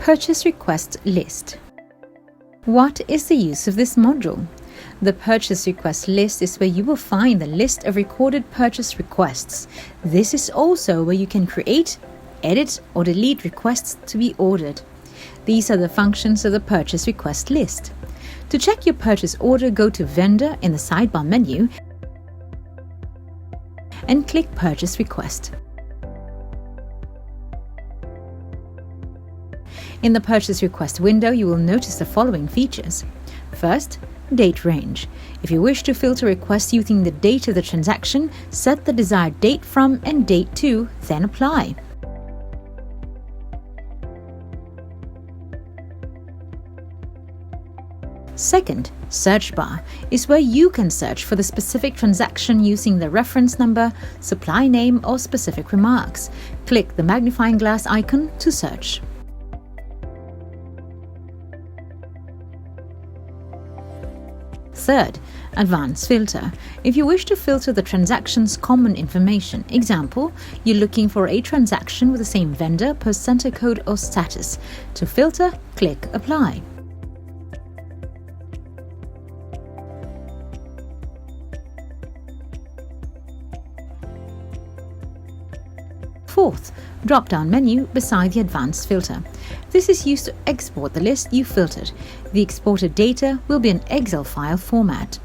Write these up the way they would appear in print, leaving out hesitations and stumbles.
Purchase request list. What is the use of this module? The purchase request list is where you will find the list of recorded purchase requests. This is also where you can create, edit, or delete requests to be ordered. These are the functions of the purchase request list. To check your purchase order, go to Vendor in the sidebar menu and click Purchase Request. In the Purchase Request window, you will notice the following features. First, date range. If you wish to filter requests using the date of the transaction, set the desired date from and date to, then apply. Second, search bar is where you can search for the specific transaction using the reference number, supply name, or specific remarks. Click the magnifying glass icon to search. Third, advanced filter. If you wish to filter the transaction's common information, example, you're looking for a transaction with the same vendor, percenter code, or status. To filter, click Apply. Fourth, drop-down menu beside the advanced filter. This is used to export the list you filtered. The exported data will be an Excel file format.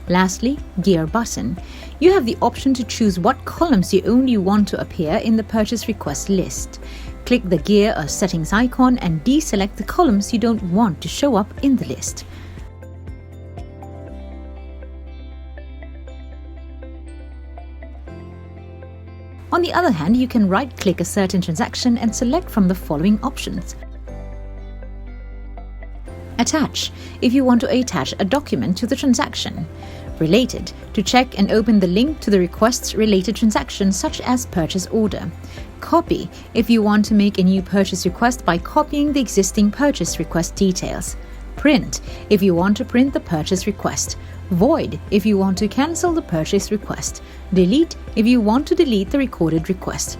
Lastly, Gear button. You have the option to choose what columns you only want to appear in the purchase request list. Click the gear or settings icon and deselect the columns you don't want to show up in the list. On the other hand, you can right-click a certain transaction and select from the following options. Attach, if you want to attach a document to the transaction. Related, to check and open the link to the request's related transaction, such as purchase order. Copy, if you want to make a new purchase request by copying the existing purchase request details. Print, if you want to print the purchase request. Void, if you want to cancel the purchase request. Delete, if you want to delete the recorded request.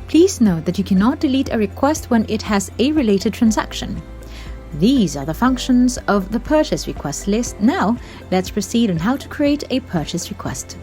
Please note that you cannot delete a request when it has a related transaction. These are the functions of the purchase request list. Now, let's proceed on how to create a purchase request.